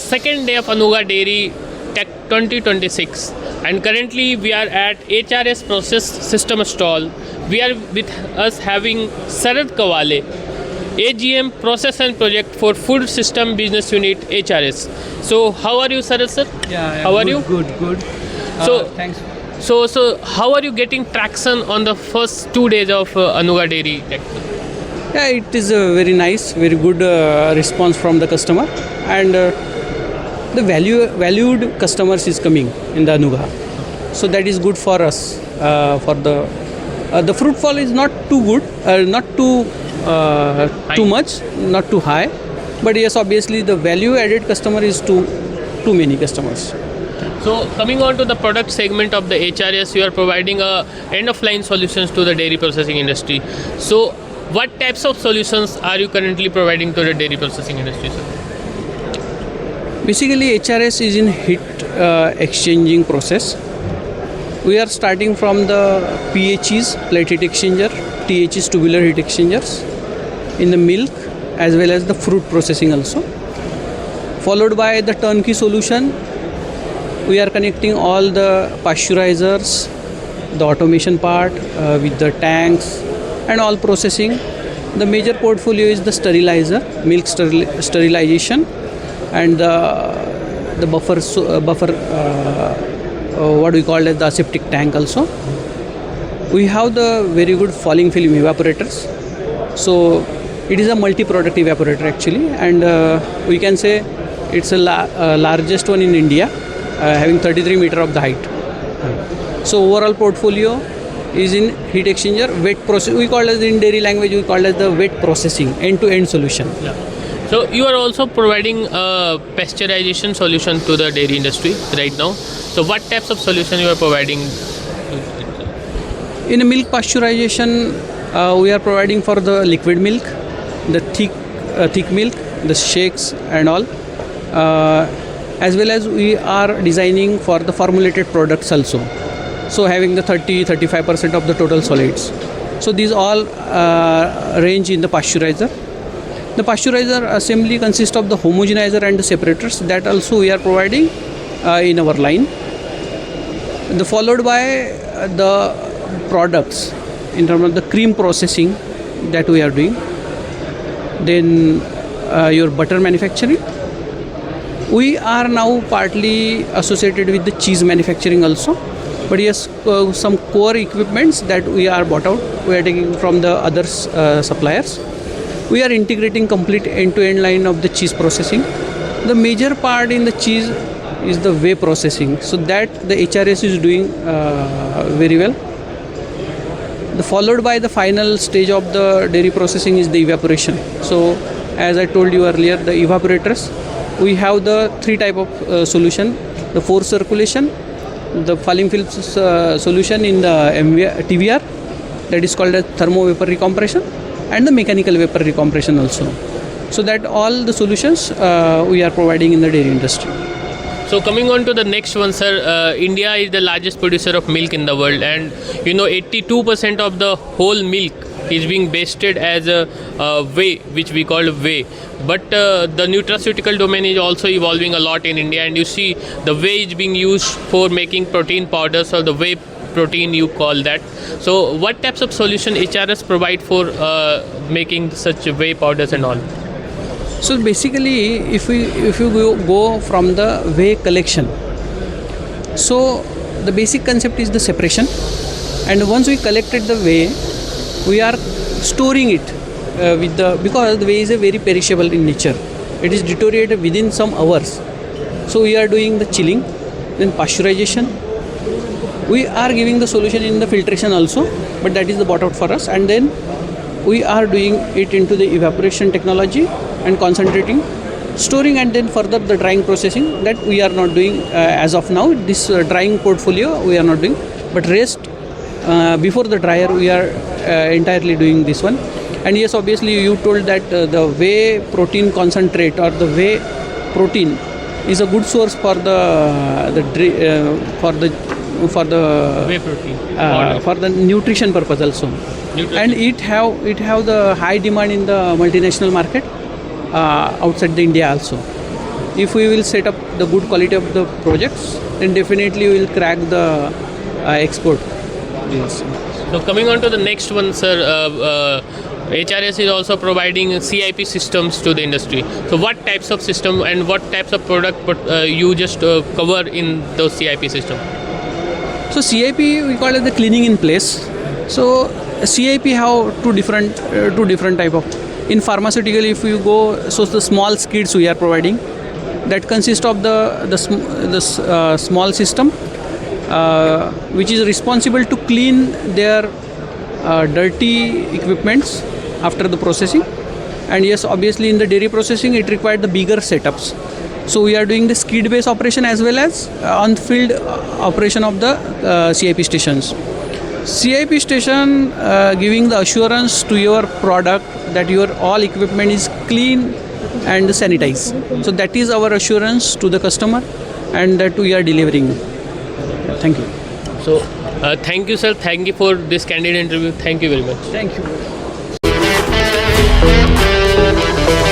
second day of Anuga Dairy Tech 2026, and currently we are at HRS Process System stall. We are with us having Sharad Kawale, AGM-Process and Projects for Food System Business Unit HRS. So how are you, Sharad sir? Yeah, how are good, you? Good. Thanks. So how are you getting traction on the first 2 days of Anuga Dairy Tech? Yeah, it is a very nice, very good response from the customer, and the valued customers is coming in the Anuga. So that is good for us. For the fruitfall is not too good, not too much, not too high. But yes, obviously the value-added customer is too many customers. So coming on to the product segment of the HRS, you are providing end-of-line solutions to the dairy processing industry. So what types of solutions are you currently providing to the dairy processing industry, sir? Basically, HRS is in heat exchanging process. We are starting from the PHEs, plate heat exchanger, THEs, tubular heat exchangers, in the milk as well as the fruit processing also. Followed by the turnkey solution, we are connecting all the pasteurizers, the automation part with the tanks and all processing. The major portfolio is the sterilizer, milk sterilization, and the buffer, what we call as the aseptic tank also. We have the very good falling film evaporators. So it is a multi-product evaporator actually, and we can say it's a largest one in India, having 33 meter of the height. So overall portfolio is in heat exchanger, wet process. We call it in dairy language, we call it the wet processing, end-to-end solution. Yeah. So you are also providing a pasteurization solution to the dairy industry right now. So what types of solution you are providing? In a milk pasteurization, we are providing for the liquid milk, the thick milk, the shakes and all. As well as we are designing for the formulated products also. So having the 30-35% of the total solids. So these all range in the pasteurizer. The pasteurizer assembly consists of the homogenizer and the separators. That also we are providing in our line. Followed by the products in terms of the cream processing that we are doing. Then your butter manufacturing. We are now partly associated with the cheese manufacturing also. But yes, some core equipments that we are bought out, we are taking from the other suppliers. We are integrating complete end-to-end line of the cheese processing. The major part in the cheese is the whey processing. So that the HRS is doing very well. Followed by the final stage of the dairy processing is the evaporation. So as I told you earlier, the evaporators, we have the three type of solution: the forced circulation, the falling film solution in the TVR, that is called as thermo vapor recompression, and the mechanical vapor recompression also. So that all the solutions we are providing in the dairy industry. So coming on to the next one, sir, India is the largest producer of milk in the world, and 82% of the whole milk is being basted as a whey, which we call whey. But the nutraceutical domain is also evolving a lot in India, and you see the whey is being used for making protein powders, or the whey protein you call that. So what types of solution HRS provide for making such whey powders and all? So basically, if you go from the whey collection, so the basic concept is the separation, and once we collected the whey, we are storing it because the whey is a very perishable in nature. It is deteriorated within some hours. So we are doing the chilling, then pasteurization. We are giving the solution in the filtration also, but that is the bought out for us. And then we are doing it into the evaporation technology and concentrating, storing, and then further the drying processing that we are not doing as of now. This drying portfolio we are not doing, but rest before the dryer we are entirely doing this one. And yes, obviously you told that the whey protein concentrate or the whey protein is a good source for the whey protein for the nutrition purpose also. And it have the high demand in the multinational market outside the India also. if we will set up the good quality of the projects, then definitely we will crack the export deals. So coming on to the next one, sir, HRS is also providing CIP systems to the industry. So what types of system and what types of product you just cover in those CIP system? So CIP we call it the cleaning in place. So CIP have two different type of. In pharmaceutical, if you go, so the small skids we are providing, that consist of the small system which is responsible to clean their dirty equipments after the processing. And yes, obviously in the dairy processing it required the bigger setups. So we are doing the skid based operation as well as on field operation of the CIP stations. CIP station giving the assurance to your product that your all equipment is clean and sanitized. So that is our assurance to the customer, and that we are delivering. Thank you. So thank you, sir. Thank you for this candid interview. Thank you very much. Thank you.